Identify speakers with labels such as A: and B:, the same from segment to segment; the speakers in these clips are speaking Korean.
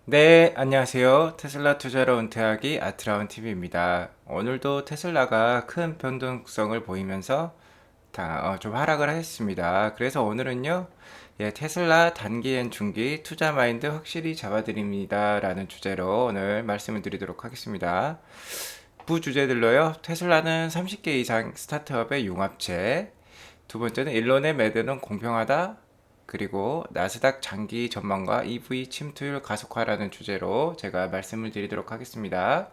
A: 네, 안녕하세요. 테슬라 투자로 은퇴하기 아트라운 TV입니다. 오늘도 테슬라가 큰 변동성을 보이면서 좀 하락을 했습니다. 그래서 오늘은요, 테슬라 단기엔 중기 투자 마인드 확실히 잡아드립니다. 라는 주제로 오늘 말씀을 드리도록 하겠습니다. 부주제들로요, 테슬라는 30개 이상 스타트업의 융합체, 두 번째는 일론의 매대는 공평하다. 그리고 나스닥 장기 전망과 EV 침투율 가속화라는 주제로 제가 말씀을 드리도록 하겠습니다.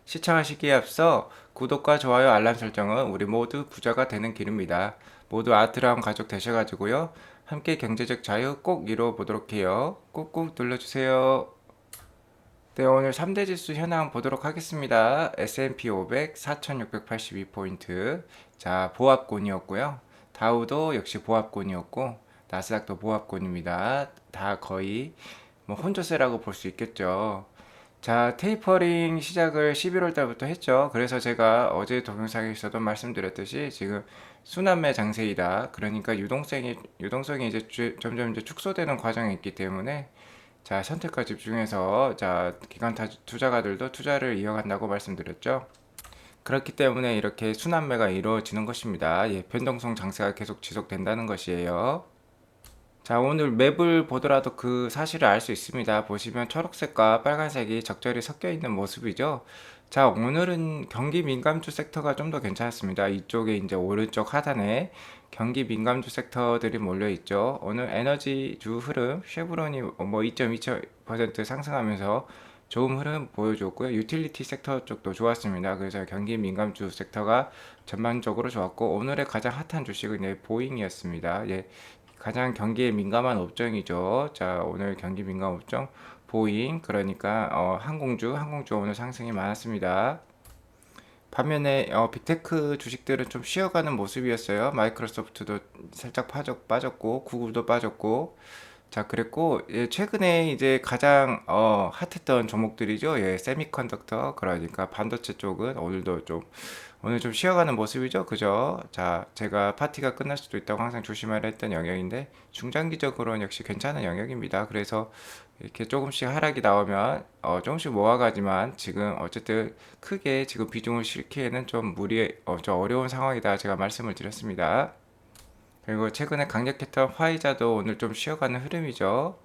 A: 시청하시기에 앞서 구독과 좋아요 알람 설정은 우리 모두 부자가 되는 길입니다. 모두 아트라운 가족 되셔가지고요. 함께 경제적 자유 꼭 이루어 보도록 해요. 꾹꾹 눌러주세요. 네, 오늘 3대 지수 현황 보도록 하겠습니다. S&P 500 4,682포인트. 자, 보합권이었고요. 다우도 역시 보합권이었고, 나스닥도 보합권입니다. 다 거의 뭐 혼조세라고 볼 수 있겠죠. 자, 테이퍼링 시작을 11월 달부터 했죠. 그래서 제가 어제 동영상에서도 말씀드렸듯이 지금 순환매 장세이다. 그러니까 유동성이 이제 점점 이제 축소되는 과정에 있기 때문에 자, 선택과 집중해서 자, 투자가들도 투자를 이어간다고 말씀드렸죠. 그렇기 때문에 이렇게 순환매가 이루어지는 것입니다. 변동성 장세가 계속 지속된다는 것이에요. 자, 오늘 맵을 보더라도 그 사실을 알 수 있습니다. 보시면 초록색과 빨간색이 적절히 섞여 있는 모습이죠. 자, 오늘은 경기 민감주 섹터가 좀 더 괜찮았습니다. 이쪽에 이제 오른쪽 하단에 경기 민감주 섹터들이 몰려 있죠. 오늘 에너지주 흐름, 쉐브론이 뭐 2.2% 상승하면서 좋은 흐름 보여줬고요. 유틸리티 섹터 쪽도 좋았습니다. 그래서 경기 민감주 섹터가 전반적으로 좋았고, 오늘의 가장 핫한 주식은 보잉이었습니다. 가장 경기에 민감한 업종이죠. 자, 오늘 경기 민감 업종 보잉, 그러니까 항공주 오늘 상승이 많았습니다. 반면에 빅테크 주식들은 좀 쉬어가는 모습이었어요. 마이크로소프트도 살짝 빠졌고 구글도 빠졌고, 자, 그랬고, 최근에 이제 가장 핫했던 종목들이죠. 세미컨덕터, 그러니까 반도체 쪽은 오늘 좀 쉬어가는 모습이죠. 그죠? 자, 제가 파티가 끝날 수도 있다고 항상 조심하라 했던 영역인데, 중장기적으로는 역시 괜찮은 영역입니다. 그래서 이렇게 조금씩 하락이 나오면, 조금씩 모아가지만, 지금 어쨌든 크게 지금 비중을 실기에는 좀 어려운 상황이다. 제가 말씀을 드렸습니다. 그리고 최근에 강력했던 화이자도 오늘 좀 쉬어가는 흐름이죠.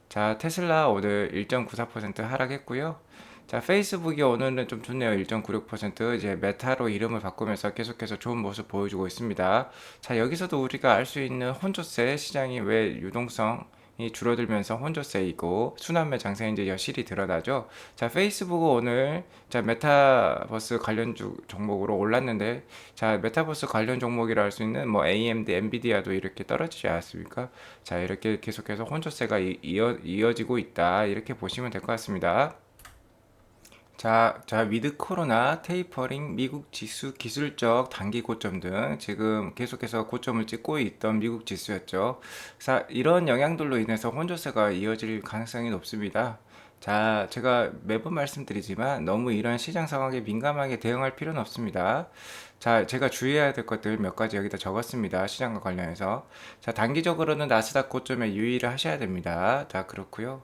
A: 자, 테슬라 오늘 1.94% 하락했고요. 자, 페이스북이 오늘은 좀 좋네요. 1.96% 이제 메타로 이름을 바꾸면서 계속해서 좋은 모습 보여주고 있습니다. 자, 여기서도 우리가 알 수 있는 혼조세 시장이 왜 유동성이 줄어들면서 혼조세이고 순환매 장세 이제 여실히 드러나죠. 자, 페이스북은 오늘 자, 메타버스 관련 종목으로 올랐는데 자, 메타버스 관련 종목이라 할 수 있는 뭐 AMD, 엔비디아도 이렇게 떨어지지 않았습니까? 자, 이렇게 계속해서 혼조세가 이어지고 있다. 이렇게 보시면 될 것 같습니다. 자, 위드 코로나, 테이퍼링, 미국 지수 기술적 단기 고점 등 지금 계속해서 고점을 찍고 있던 미국 지수였죠. 자, 이런 영향들로 인해서 혼조세가 이어질 가능성이 높습니다. 자, 제가 매번 말씀드리지만 너무 이런 시장 상황에 민감하게 대응할 필요는 없습니다. 자, 제가 주의해야 될 것들 몇 가지 여기다 적었습니다. 시장과 관련해서. 자, 단기적으로는 나스닥 고점에 유의를 하셔야 됩니다. 자, 그렇고요.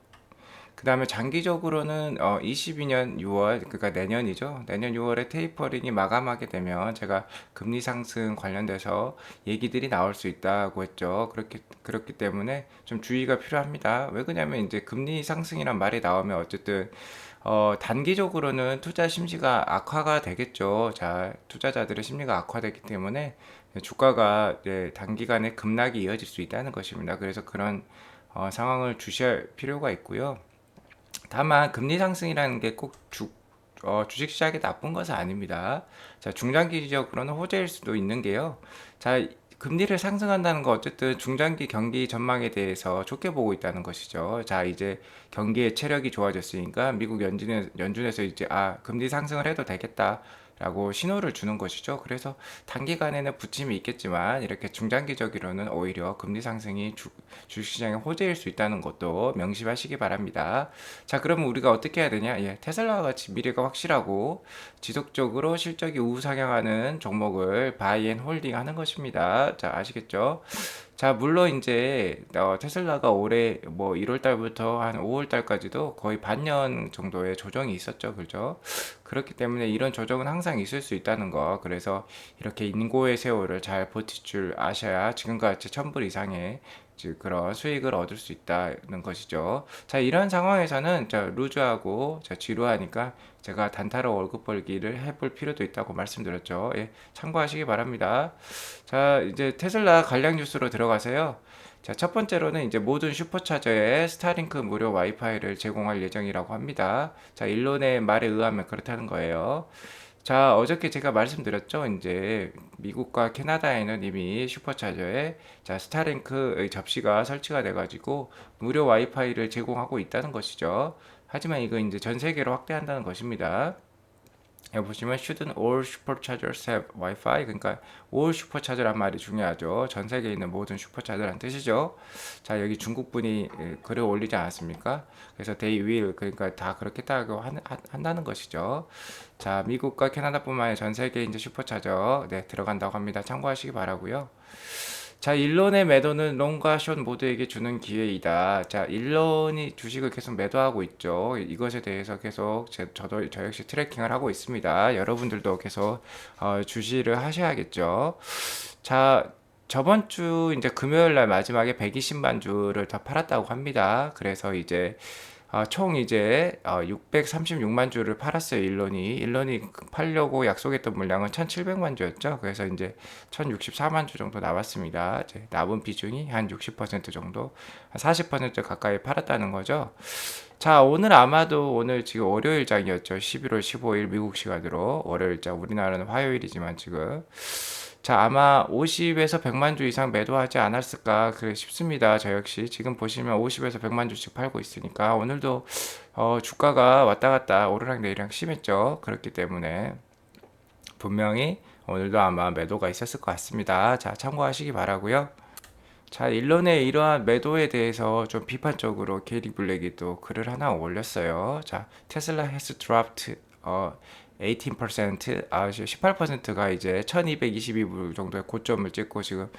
A: 그 다음에 장기적으로는 22년 6월, 그러니까 내년이죠. 내년 6월에 테이퍼링이 마감하게 되면 제가 금리 상승 관련돼서 얘기들이 나올 수 있다고 했죠. 그렇기 때문에 좀 주의가 필요합니다. 왜 그러냐면 이제 금리 상승이란 말이 나오면 어쨌든 단기적으로는 투자 심리가 악화가 되겠죠. 자, 투자자들의 심리가 악화되기 때문에 주가가 단기간에 급락이 이어질 수 있다는 것입니다. 그래서 그런 상황을 주시할 필요가 있고요. 다만 금리 상승이라는 게 꼭 주식 시장에 나쁜 것은 아닙니다. 자, 중장기적으로는 호재일 수도 있는 게요. 자, 금리를 상승한다는 거 어쨌든 중장기 경기 전망에 대해서 좋게 보고 있다는 것이죠. 자, 이제 경기의 체력이 좋아졌으니까 미국 연준에서 이제 금리 상승을 해도 되겠다. 라고 신호를 주는 것이죠. 그래서 단기간에는 부침이 있겠지만 이렇게 중장기적으로는 오히려 금리 상승이 주식시장의 호재일 수 있다는 것도 명심하시기 바랍니다. 자, 그러면 우리가 어떻게 해야 되냐? 테슬라와 같이 미래가 확실하고 지속적으로 실적이 우상향하는 종목을 바이 앤 홀딩 하는 것입니다. 자, 아시겠죠? 자, 물론 이제 테슬라가 올해 뭐 1월 달부터 한 5월 달까지도 거의 반년 정도의 조정이 있었죠. 그죠? 그렇기 때문에 이런 조정은 항상 있을 수 있다는 거. 그래서 이렇게 인고의 세월을 잘 버틸 줄 아셔야 지금과 같이 1000불 이상의 즉 그런 수익을 얻을 수 있다는 것이죠. 자, 이런 상황에서는 루즈하고 지루하니까 제가 단타로 월급 벌기를 해볼 필요도 있다고 말씀드렸죠. 예, 참고하시기 바랍니다. 자, 이제 테슬라 관련 뉴스로 들어가세요. 자, 첫 번째로는 이제 모든 슈퍼차저에 스타링크 무료 와이파이를 제공할 예정이라고 합니다. 자, 일론의 말에 의하면 그렇다는 거예요. 자, 어저께 제가 말씀드렸죠. 이제 미국과 캐나다에는 이미 슈퍼차저에 스타링크의 접시가 설치가 돼가지고 무료 와이파이를 제공하고 있다는 것이죠. 하지만 이거 이제 전 세계로 확대한다는 것입니다. 여기 보시면 shouldn't all superchargers have Wi-Fi? 그러니까 all supercharger란 말이 중요하죠. 전 세계에 있는 모든 슈퍼차저란 뜻이죠. 자, 여기 중국 분이 글을 올리지 않았습니까? 그래서 they will 그러니까 다 그렇겠다고 한다는 것이죠. 자, 미국과 캐나다뿐만 아니라 전 세계 이제 슈퍼차저 네, 들어간다고 합니다. 참고하시기 바라고요. 자, 일론의 매도는 롱과 숏 모두에게 주는 기회이다. 자, 일론이 주식을 계속 매도하고 있죠. 이것에 대해서 계속 저 역시 트래킹을 하고 있습니다. 여러분들도 계속 주시를 하셔야겠죠. 자, 저번 주 이제 금요일 날 마지막에 120만 주를 더 팔았다고 합니다. 그래서 이제 총 이제 636만 주를 팔았어요. 일론이 팔려고 약속했던 물량은 1700만 주였죠. 그래서 이제 1064만 주 정도 나왔습니다. 이제 남은 비중이 한 60% 정도, 한 40% 가까이 팔았다는 거죠. 자, 오늘 지금 월요일장이었죠. 11월 15일 미국 시간으로 월요일장, 우리나라는 화요일이지만 지금. 자, 아마 50에서 100만 주 이상 매도하지 않았을까 그래 싶습니다. 저 역시 지금 보시면 50에서 100만 주씩 팔고 있으니까 오늘도 주가가 왔다 갔다 오르락 내리락 심했죠. 그렇기 때문에 분명히 오늘도 아마 매도가 있었을 것 같습니다. 자, 참고하시기 바라고요. 자, 일론의 이러한 매도에 대해서 좀 비판적으로 게리 블랙이 또 글을 하나 올렸어요. 자, 테슬라 has dropped 18%, 18%가 이제 1222불 정도의 고점을 찍고 지금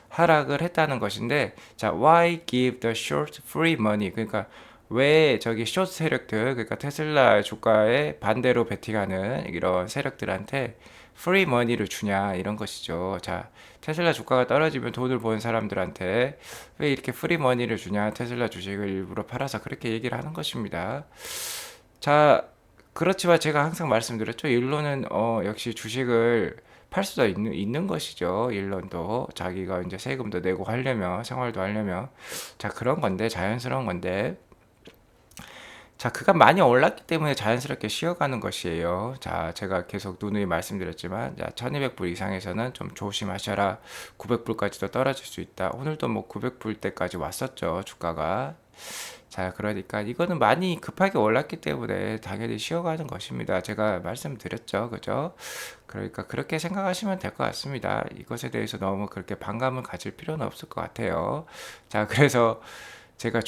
A: 하락을 했다는 것인데, 자, why give the short free money? 그러니까 왜 저기 숏 세력들, 그러니까 테슬라 주가에 반대로 베팅하는 이런 세력들한테 프리 머니를 주냐 이런 것이죠. 자, 테슬라 주가가 떨어지면 돈을 버는 사람들한테 왜 이렇게 프리 머니를 주냐? 테슬라 주식을 일부러 팔아서 그렇게 얘기를 하는 것입니다. 자, 그렇지만 제가 항상 말씀드렸죠. 일론은 역시 주식을 팔 수도 있는 것이죠. 일론도 자기가 이제 세금도 내고 하려면 생활도 하려면 자, 그런 건데 자연스러운 건데 자, 그가 많이 올랐기 때문에 자연스럽게 쉬어가는 것이에요. 자, 제가 계속 누누이 말씀드렸지만, 자, 1200불 이상에서는 좀 조심하셔라. 900불까지도 떨어질 수 있다. 오늘도 뭐 900불 때까지 왔었죠, 주가가. 자, 그러니까 이거는 많이 급하게 올랐기 때문에 당연히 쉬어가는 것입니다. 제가 말씀드렸죠, 그죠? 그러니까 그렇게 생각하시면 될 것 같습니다. 이것에 대해서 너무 그렇게 반감을 가질 필요는 없을 것 같아요. 자, 그래서 제가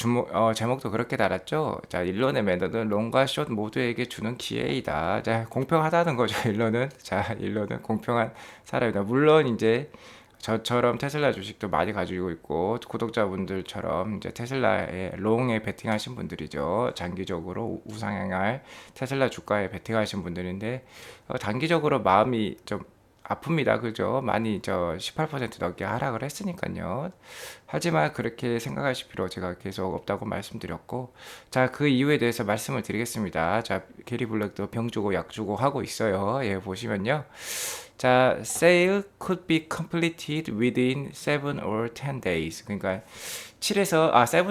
A: 제목도 그렇게 달았죠. 자, 일론의 매너는 롱과 숏 모두에게 주는 기회이다. 자, 공평하다는 거죠, 일론은. 자, 일론은 공평한 사람이다. 물론 이제 저처럼 테슬라 주식도 많이 가지고 있고 구독자분들처럼 이제 테슬라에 롱에 베팅하신 분들이죠. 장기적으로 우상향할 테슬라 주가에 베팅하신 분들인데 단기적으로 마음이 좀 아픕니다. 그죠? 많이 18% 넘게 하락을 했으니까요. 하지만 그렇게 생각하실 필요 제가 계속 없다고 말씀드렸고, 자, 그 이유에 대해서 말씀을 드리겠습니다. 자, 게리 블랙도 병 주고 약 주고 하고 있어요. 예, 보시면요. 자, sale could be completed within 7 or 10 days. 그러니까 7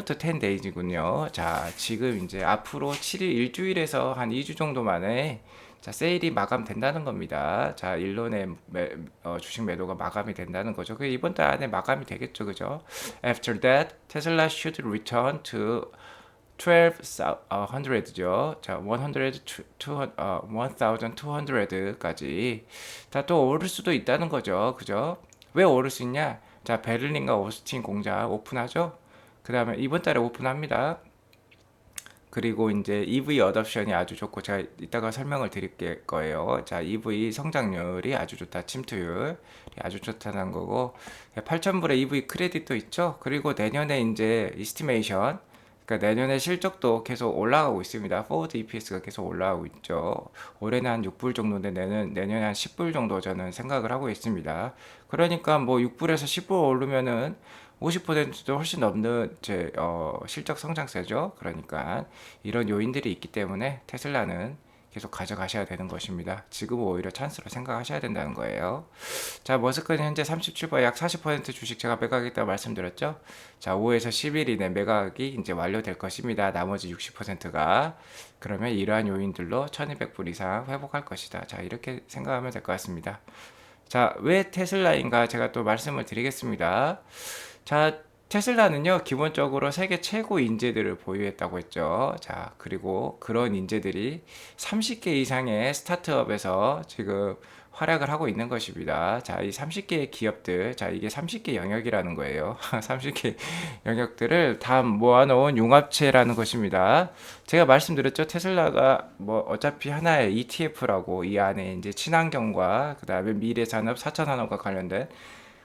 A: to 10 days군요. 자, 지금 이제 앞으로 7일, 일주일에서 한 2주 정도 만에 자, 세일이 마감된다는 겁니다. 자, 일론의 주식 매도가 마감이 된다는 거죠. 그 이번 달 안에 마감이 되겠죠, 그죠? After that, Tesla should return to 1200죠. 자, 1200까지. 자, 또 오를 수도 있다는 거죠. 그죠? 왜 오를 수 있냐? 자, 베를린과 오스틴 공장 오픈하죠. 그 다음에 이번 달에 오픈합니다. 그리고 이제 EV 어답션이 아주 좋고, 제가 이따가 설명을 드릴 거예요. 자, EV 성장률이 아주 좋다, 침투율이 아주 좋다는 거고, 8,000불의 EV 크레딧도 있죠. 그리고 내년에 이제 이스티메이션, 그러니까 내년에 실적도 계속 올라가고 있습니다. 포워드 EPS가 계속 올라가고 있죠. 올해는 한 6불 정도인데 내년에 한 10불 정도 저는 생각을 하고 있습니다. 그러니까 뭐 6불에서 10불 오르면은 50%도 훨씬 넘는 실적 성장세죠. 그러니까 이런 요인들이 있기 때문에 테슬라는 계속 가져가셔야 되는 것입니다. 지금은 오히려 찬스로 생각하셔야 된다는 거예요. 자, 머스크는 현재 37%, 약 40% 주식 제가 매각했다고 말씀드렸죠. 자, 5에서 10일 이내 매각이 이제 완료될 것입니다. 나머지 60%가. 그러면 이러한 요인들로 1200불 이상 회복할 것이다. 자, 이렇게 생각하면 될 것 같습니다. 자, 왜 테슬라인가 제가 또 말씀을 드리겠습니다. 자, 테슬라는요, 기본적으로 세계 최고 인재들을 보유했다고 했죠. 자, 그리고 그런 인재들이 30개 이상의 스타트업에서 지금 활약을 하고 있는 것입니다. 자, 이 30개의 기업들, 자, 이게 30개 영역이라는 거예요. 30개 영역들을 다 모아놓은 융합체라는 것입니다. 제가 말씀드렸죠. 테슬라가 뭐 어차피 하나의 ETF라고 이 안에 이제 친환경과 그 다음에 미래산업, 4차 산업과 관련된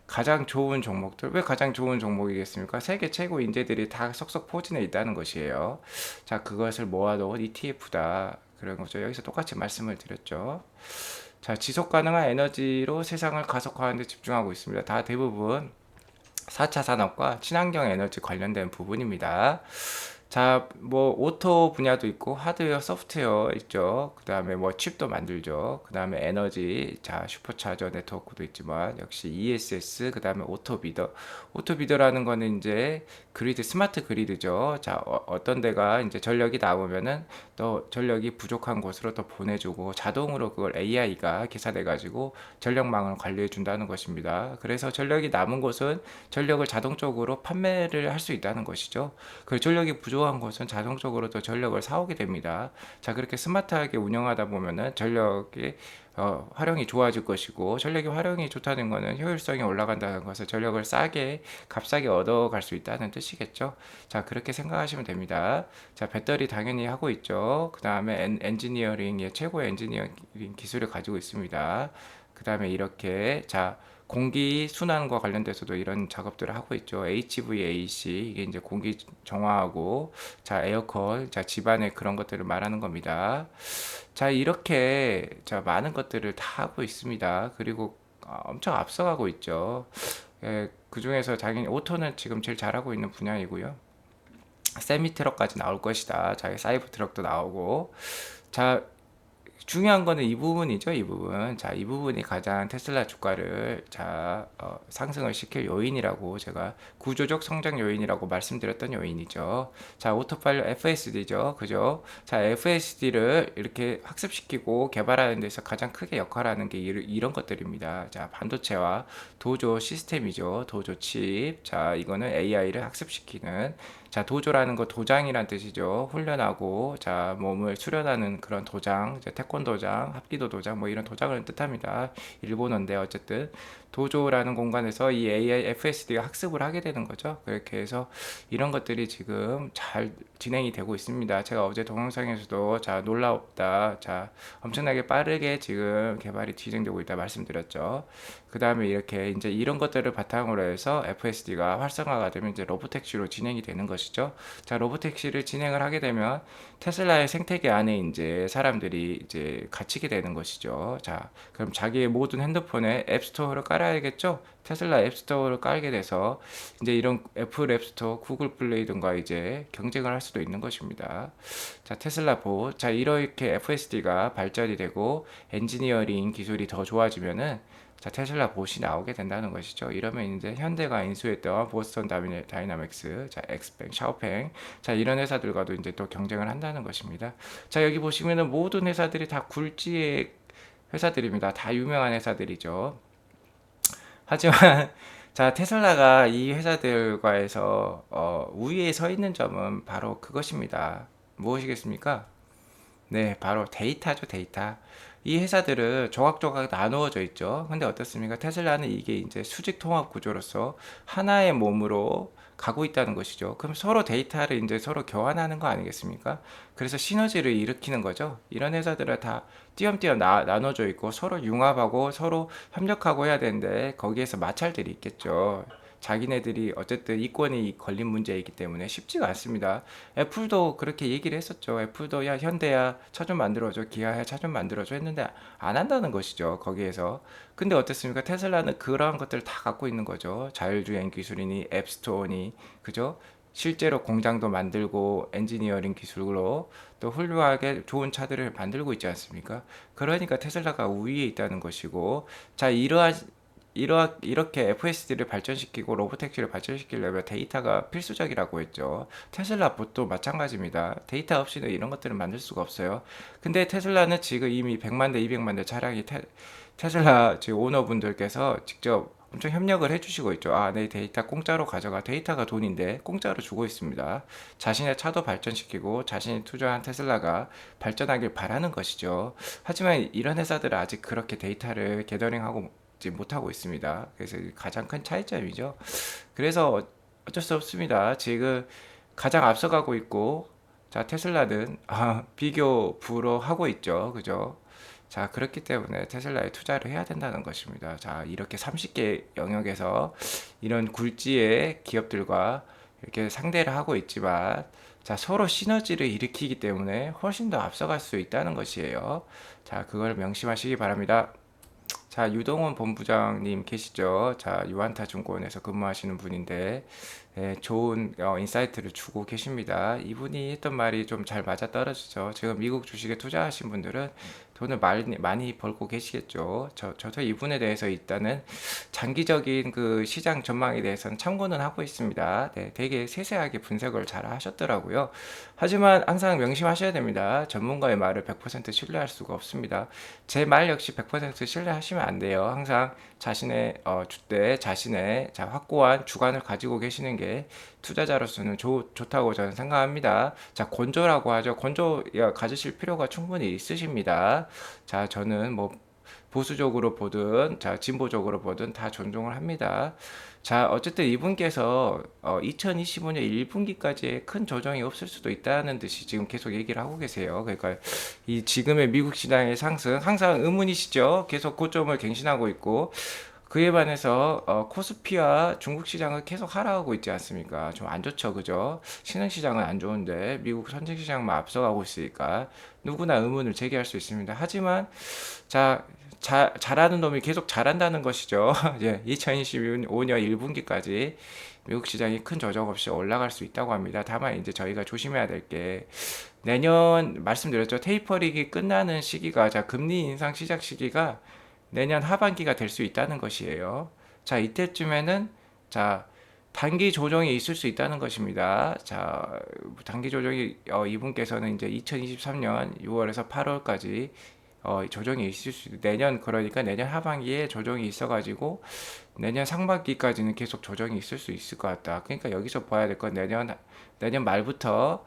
A: 가장 좋은 종목들, 왜 가장 좋은 종목이겠습니까? 세계 최고 인재들이 다 속속 포진해 있다는 것이에요. 자, 그것을 모아놓은 ETF다. 그런 거죠. 여기서 똑같이 말씀을 드렸죠. 자, 지속 가능한 에너지로 세상을 가속화하는 데 집중하고 있습니다. 다 대부분 4차 산업과 친환경 에너지 관련된 부분입니다. 자, 뭐 오토 분야도 있고 하드웨어, 소프트웨어 있죠. 그 다음에 뭐 칩도 만들죠. 그 다음에 에너지, 자, 슈퍼차저 네트워크도 있지만 역시 ESS, 그 다음에 오토비더. 오토비더라는 거는 이제 그리드, 스마트 그리드죠. 자, 어떤 데가 이제 전력이 나오면은 또 전력이 부족한 곳으로 또 보내주고 자동으로 그걸 AI가 계산해 가지고 전력망을 관리해 준다는 것입니다. 그래서 전력이 남은 곳은 전력을 자동적으로 판매를 할 수 있다는 것이죠. 그 전력이 부족한 곳은 자동적으로 또 전력을 사오게 됩니다. 자, 그렇게 스마트하게 운영하다 보면은 전력이 활용이 좋아질 것이고, 전력이 활용이 좋다는 것은 효율성이 올라간다는 것을 전력을 싸게 값싸게 얻어갈 수 있다는 뜻이겠죠. 자, 그렇게 생각하시면 됩니다. 자, 배터리 당연히 하고 있죠. 그 다음에 엔지니어링의 최고의 엔지니어링 기술을 가지고 있습니다. 그 다음에 이렇게, 자, 공기 순환과 관련돼서도 이런 작업들을 하고 있죠. HVAC, 이게 이제 공기 정화하고, 자, 에어컨, 자, 집안의 그런 것들을 말하는 겁니다. 자, 이렇게, 자, 많은 것들을 다 하고 있습니다. 그리고 엄청 앞서가고 있죠. 그 중에서 당연히 오토는 지금 제일 잘하고 있는 분야이고요. 세미 트럭까지 나올 것이다. 자, 사이버 트럭도 나오고. 자, 중요한 거는 이 부분이죠, 이 부분. 자, 이 부분이 가장 테슬라 주가를 상승을 시킬 요인이라고, 제가 구조적 성장 요인이라고 말씀드렸던 요인이죠. 자, 오토파일럿 FSD죠, 그죠? 자, FSD를 이렇게 학습시키고 개발하는 데서 가장 크게 역할하는 게 이런 것들입니다. 자, 반도체와 도조 시스템이죠, 도조 칩. 자, 이거는 AI를 학습시키는, 자, 도조라는 거 도장이란 뜻이죠. 훈련하고, 자, 몸을 수련하는 그런 도장, 이제 태권도장, 합기도 도장, 뭐 이런 도장을 뜻합니다. 일본어인데 어쨌든 도조라는 공간에서 이 AI FSD가 학습을 하게 되는 거죠. 그렇게 해서 이런 것들이 지금 잘 진행이 되고 있습니다. 제가 어제 동영상에서도, 자, 놀랍다, 자, 엄청나게 빠르게 지금 개발이 진행되고 있다 말씀드렸죠. 그 다음에 이렇게 이제 이런 것들을 바탕으로 해서 FSD가 활성화가 되면 이제 로보택시로 진행이 되는 것이죠. 자, 로보택시를 진행을 하게 되면 테슬라의 생태계 안에 이제 사람들이 이제 갇히게 되는 것이죠. 자, 그럼 자기의 모든 핸드폰에 앱스토어를 깔아야겠죠? 테슬라 앱스토어를 깔게 돼서 이제 이런 애플 앱스토어, 구글 플레이 등과 이제 경쟁을 할 수도 있는 것입니다. 자, 테슬라 보. 자, 이렇게 FSD가 발전이 되고 엔지니어링 기술이 더 좋아지면은, 자, 테슬라 봇이 나오게 된다는 것이죠. 이러면 이제 현대가 인수했던 보스턴 다이나믹스, 자, 엑스팽, 샤오팽, 자, 이런 회사들과도 이제 또 경쟁을 한다는 것입니다. 자, 여기 보시면은 모든 회사들이 다 굴지의 회사들입니다. 다 유명한 회사들이죠. 하지만 자, 테슬라가 이 회사들과에서 우위에 서 있는 점은 바로 그것입니다. 무엇이겠습니까? 네, 바로 데이터죠, 데이터. 이 회사들은 조각조각 나누어져 있죠. 근데 어떻습니까? 테슬라는 이게 이제 수직 통합 구조로서 하나의 몸으로 가고 있다는 것이죠. 그럼 서로 데이터를 이제 서로 교환하는 거 아니겠습니까? 그래서 시너지를 일으키는 거죠. 이런 회사들은 다 띄엄띄엄 나눠져 있고 서로 융합하고 서로 협력하고 해야 되는데 거기에서 마찰들이 있겠죠. 자기네들이 어쨌든 이권이 걸린 문제이기 때문에 쉽지가 않습니다. 애플도 그렇게 얘기를 했었죠. 애플도 야 현대야 차 좀 만들어줘, 기아야 차 좀 만들어줘 했는데 안 한다는 것이죠. 거기에서. 근데 어떻습니까? 테슬라는 그러한 것들을 다 갖고 있는 거죠. 자율주행 기술이니 앱스토어니 그죠? 실제로 공장도 만들고 엔지니어링 기술로 또 훌륭하게 좋은 차들을 만들고 있지 않습니까? 그러니까 테슬라가 우위에 있다는 것이고, 자, 이렇게 FSD를 발전시키고 로보택시를 발전시키려면 데이터가 필수적이라고 했죠. 테슬라 봇도 마찬가지입니다. 데이터 없이는 이런 것들을 만들 수가 없어요. 근데 테슬라는 지금 이미 100만 대, 200만 대 차량이 테슬라 지금 오너분들께서 직접 엄청 협력을 해주시고 있죠. 아, 내 데이터 공짜로 가져가. 데이터가 돈인데 공짜로 주고 있습니다. 자신의 차도 발전시키고 자신이 투자한 테슬라가 발전하길 바라는 것이죠. 하지만 이런 회사들은 아직 그렇게 데이터를 게더링하고 못하고 있습니다. 그래서 가장 큰 차이점이죠. 그래서 어쩔 수 없습니다. 지금 가장 앞서가고 있고, 자, 테슬라는 비교 불허하고 있죠. 그죠? 자, 그렇기 때문에 테슬라에 투자를 해야 된다는 것입니다. 자, 이렇게 30개 영역에서 이런 굴지의 기업들과 이렇게 상대를 하고 있지만, 자, 서로 시너지를 일으키기 때문에 훨씬 더 앞서갈 수 있다는 것이에요. 자, 그걸 명심하시기 바랍니다. 자, 유동원 본부장님 계시죠? 자, 유안타 증권에서 근무하시는 분인데, 좋은 인사이트를 주고 계십니다. 이분이 했던 말이 좀 잘 맞아 떨어지죠. 지금 미국 주식에 투자하신 분들은 돈을 많이 벌고 계시겠죠. 저도 이분에 대해서 일단은 장기적인 그 시장 전망에 대해서는 참고는 하고 있습니다. 네, 되게 세세하게 분석을 잘 하셨더라고요. 하지만 항상 명심하셔야 됩니다. 전문가의 말을 100% 신뢰할 수가 없습니다. 제 말 역시 100% 신뢰하시면 안 돼요. 항상 자신의 주대 자신의 확고한 주관을 가지고 계시는 게 투자자로서는 좋다고 저는 생각합니다. 자, 건조라고 하죠. 건조 가지실 필요가 충분히 있으십니다. 자, 저는 뭐 보수적으로 보든 자 진보적으로 보든 다 존중을 합니다. 자, 어쨌든 이분께서 2025년 1분기까지의 큰 조정이 없을 수도 있다는 듯이 지금 계속 얘기를 하고 계세요. 그러니까 이 지금의 미국 시장의 상승 항상 의문이시죠. 계속 고점을 갱신하고 있고 그에 반해서 코스피와 중국 시장은 계속 하락하고 있지 않습니까? 좀 안 좋죠, 그죠? 신흥시장은 안 좋은데 미국 선진시장만 앞서가고 있으니까 누구나 의문을 제기할 수 있습니다. 하지만 자, 잘하는 놈이 계속 잘한다는 것이죠. 예, 2025년 1분기까지 미국 시장이 큰 조정 없이 올라갈 수 있다고 합니다. 다만 이제 저희가 조심해야 될 게 내년 말씀드렸죠. 테이퍼링이 끝나는 시기가 자 금리 인상 시작 시기가 내년 하반기가 될 수 있다는 것이에요. 자, 이때쯤에는 자 단기 조정이 있을 수 있다는 것입니다. 자, 단기 조정이 이분께서는 이제 2023년 6월에서 8월까지 조정이 있을 수 내년 그러니까 내년 하반기에 조정이 있어가지고 내년 상반기까지는 계속 조정이 있을 수 있을 것 같다. 그러니까 여기서 봐야 될 건 내년 말부터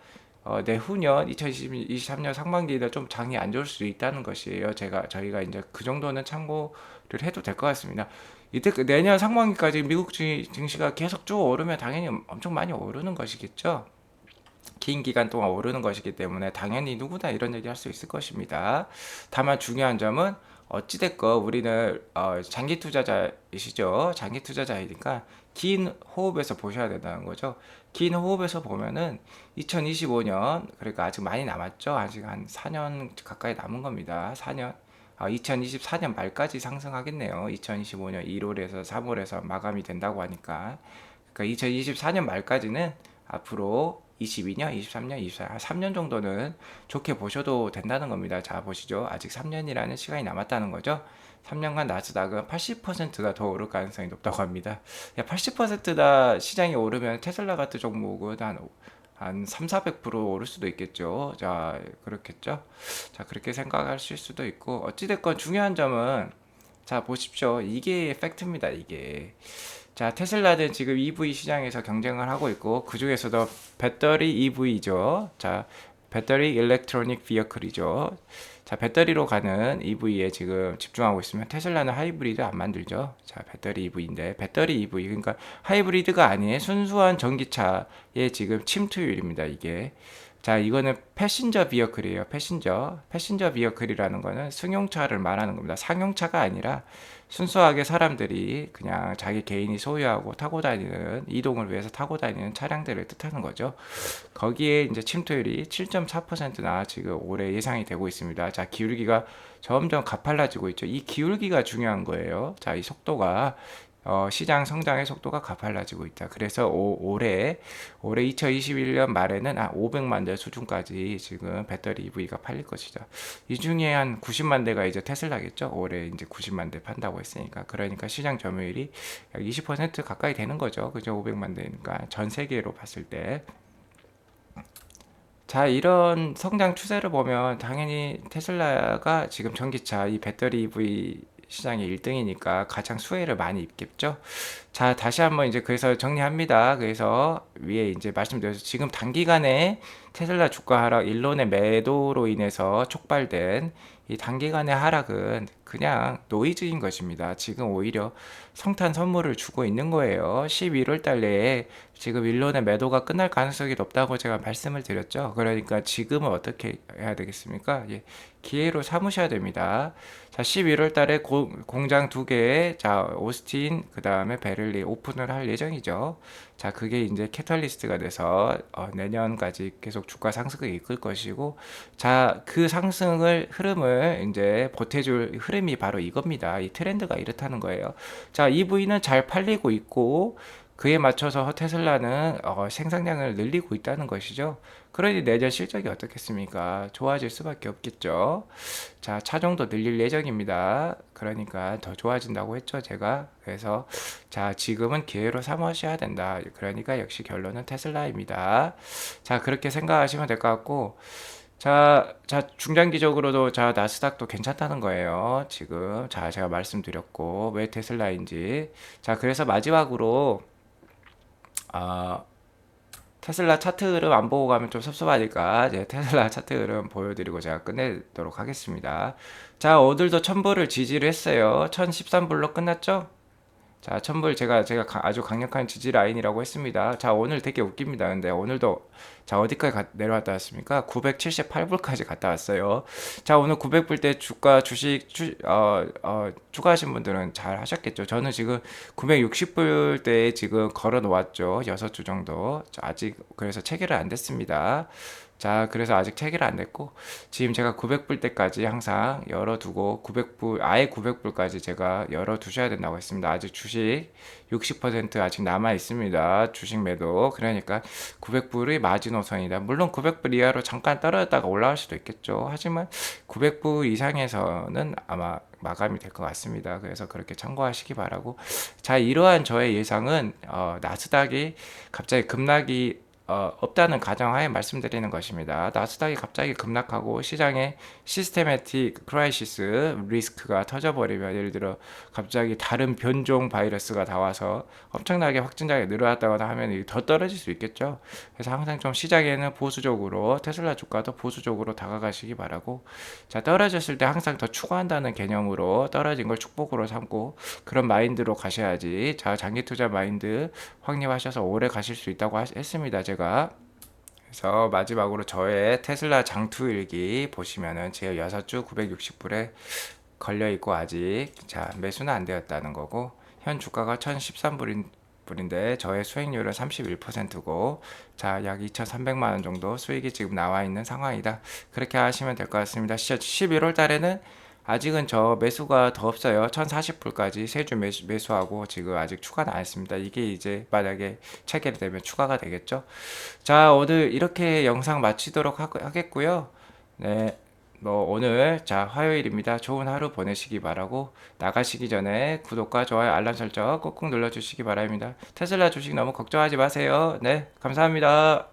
A: 내후년 2023년 상반기에는 좀 장이 안 좋을 수 있다는 것이에요. 저희가 이제 그 정도는 참고를 해도 될 것 같습니다. 이때 내년 상반기까지 미국 증시가 계속 쭉 오르면 당연히 엄청 많이 오르는 것이겠죠. 긴 기간 동안 오르는 것이기 때문에 당연히 누구나 이런 얘기 할 수 있을 것입니다. 다만 중요한 점은 어찌됐건 우리는 장기 투자자이시죠. 장기 투자자이니까 긴 호흡에서 보셔야 된다는 거죠. 긴 호흡에서 보면은 2025년 그러니까 아직 많이 남았죠. 아직 한 4년 가까이 남은 겁니다. 4년. 2024년 말까지 상승하겠네요. 2025년 1월에서 3월에서 마감이 된다고 하니까. 그러니까 2024년 말까지는 앞으로 22년, 23년, 24년, 3년 정도는 좋게 보셔도 된다는 겁니다. 자, 보시죠. 아직 3년이라는 시간이 남았다는 거죠. 3년간 나스닥은 80%가 더 오를 가능성이 높다고 합니다. 80%다 시장이 오르면 테슬라 같은 종목은 한 3, 400% 오를 수도 있겠죠. 자, 그렇겠죠. 자, 그렇게 생각하실 수도 있고, 어찌됐건 중요한 점은, 자, 보십시오. 이게 팩트입니다, 이게. 자, 테슬라는 지금 EV 시장에서 경쟁을 하고 있고, 그 중에서도 배터리 EV죠. 자, 배터리 일렉트로닉 비어클이죠. 자, 배터리로 가는 EV에 지금 집중하고 있으면 테슬라는 하이브리드 안 만들죠. 자, 배터리 EV인데 배터리 EV 그러니까 하이브리드가 아닌 순수한 전기차의 지금 침투율입니다. 이게. 자, 이거는 패신저 비어클이에요. 패신저 비어클이라는 거는 승용차를 말하는 겁니다. 상용차가 아니라 순수하게 사람들이 그냥 자기 개인이 소유하고 타고 다니는 이동을 위해서 타고 다니는 차량들을 뜻하는 거죠. 거기에 이제 침투율이 7.4%나 지금 올해 예상이 되고 있습니다. 자, 기울기가 점점 가팔라지고 있죠. 이 기울기가 중요한 거예요. 자, 이 속도가 시장 성장의 속도가 가팔라지고 있다. 그래서 올해 2021년 말에는 500만 대 수준까지 지금 배터리 EV가 팔릴 것이다. 이 중에 한 90만 대가 이제 테슬라겠죠. 올해 이제 90만 대 판다고 했으니까. 그러니까 시장 점유율이 약 20% 가까이 되는 거죠. 그죠? 500만 대니까 전 세계로 봤을 때. 자, 이런 성장 추세를 보면 당연히 테슬라가 지금 전기차 이 배터리 EV 시장의 1등이니까 가장 수혜를 많이 입겠죠. 자, 다시 한번 이제 그래서 정리합니다. 그래서 위에 이제 말씀드려서 지금 단기간에 테슬라 주가 하락 일론의 매도로 인해서 촉발된 이 단기간의 하락은 그냥 노이즈인 것입니다. 지금 오히려 성탄 선물을 주고 있는 거예요. 11월 달 내에 지금 일론의 매도가 끝날 가능성이 높다고 제가 말씀을 드렸죠. 그러니까 지금은 어떻게 해야 되겠습니까? 예, 기회로 삼으셔야 됩니다. 자, 11월 달에 공장 2개에 자, 오스틴 그다음에 베를린 오픈을 할 예정이죠. 자, 그게 이제 캐탈리스트가 돼서 내년까지 계속 주가 상승을 이끌 것이고, 자, 그 상승을 흐름을 이제 보태줄 흐름이 바로 이겁니다. 이 트렌드가 이렇다는 거예요. 자, EV는 잘 팔리고 있고 그에 맞춰서 테슬라는 생산량을 늘리고 있다는 것이죠. 그러니 내년 실적이 어떻겠습니까? 좋아질 수밖에 없겠죠. 자, 차종도 늘릴 예정입니다. 그러니까 더 좋아진다고 했죠, 제가. 그래서 자, 지금은 기회로 삼으셔야 된다. 그러니까 역시 결론은 테슬라입니다. 자, 그렇게 생각하시면 될 것 같고, 중장기적으로도 나스닥도 괜찮다는 거예요. 지금 제가 말씀드렸고 왜 테슬라인지. 자, 그래서 마지막으로 아, 테슬라 차트 흐름 안 보고 가면 좀 섭섭하니까 이제 테슬라 차트 흐름 보여드리고 제가 끝내도록 하겠습니다. 자, 오늘도 1000불을 지지를 했어요. 1013불로 끝났죠? 자, 천불 제가 아주 강력한 지지 라인이라고 했습니다. 자, 오늘 되게 웃깁니다. 근데 오늘도 자, 어디까지 내려왔다 왔습니까? 978불까지 갔다 왔어요. 자, 오늘 900불 때 주가 추가하신 분들은 잘 하셨겠죠. 저는 지금 960불 때에 지금 걸어 놓았죠. 6주 정도. 아직 그래서 체결을 안 됐습니다. 자, 그래서 아직 체결 안 됐고, 지금 제가 900불 때까지 항상 열어두고, 900불, 아예 900불까지 제가 열어두셔야 된다고 했습니다. 아직 주식 60% 아직 남아 있습니다. 주식 매도. 그러니까 900불이 마지노선이다. 물론 900불 이하로 잠깐 떨어졌다가 올라갈 수도 있겠죠. 하지만 900불 이상에서는 아마 마감이 될 것 같습니다. 그래서 그렇게 참고하시기 바라고. 자, 이러한 저의 예상은, 나스닥이 갑자기 급락이 없다는 가정하에 말씀드리는 것입니다. 나스닥이 갑자기 급락하고 시장에 시스테매틱 크라이시스 리스크가 터져버리면 예를 들어 갑자기 다른 변종 바이러스가 나와서 엄청나게 확진자가 늘어났다거나 하면 더 떨어질 수 있겠죠. 그래서 항상 좀 시장에는 보수적으로 테슬라 주가도 보수적으로 다가가시기 바라고, 자, 떨어졌을 때 항상 더 추가한다는 개념으로 떨어진 걸 축복으로 삼고 그런 마인드로 가셔야지. 자, 장기 투자 마인드 확립하셔서 오래 가실 수 있다고 했습니다. 제가. 그래서 마지막으로 저의 테슬라 장투일기 보시면은 제 6주 960불에 걸려 있고 아직 매수는 안 되었다는 거고, 현 주가가 1013불인데 저의 수익률은 31%고 약 2,300만 원 정도 수익이 지금 나와 있는 상황이다. 그렇게 하시면 될 것 같습니다. 11월 달에는 아직은 저 매수가 더 없어요. 1040불까지 세 주 매수하고 지금 아직 추가는 안 했습니다. 이게 이제 만약에 체결이 되면 추가가 되겠죠. 자, 오늘 이렇게 영상 마치도록 하겠고요. 네. 오늘 화요일입니다. 좋은 하루 보내시기 바라고, 나가시기 전에 구독과 좋아요 알람 설정 꾹꾹 눌러주시기 바랍니다. 테슬라 주식 너무 걱정하지 마세요. 네, 감사합니다.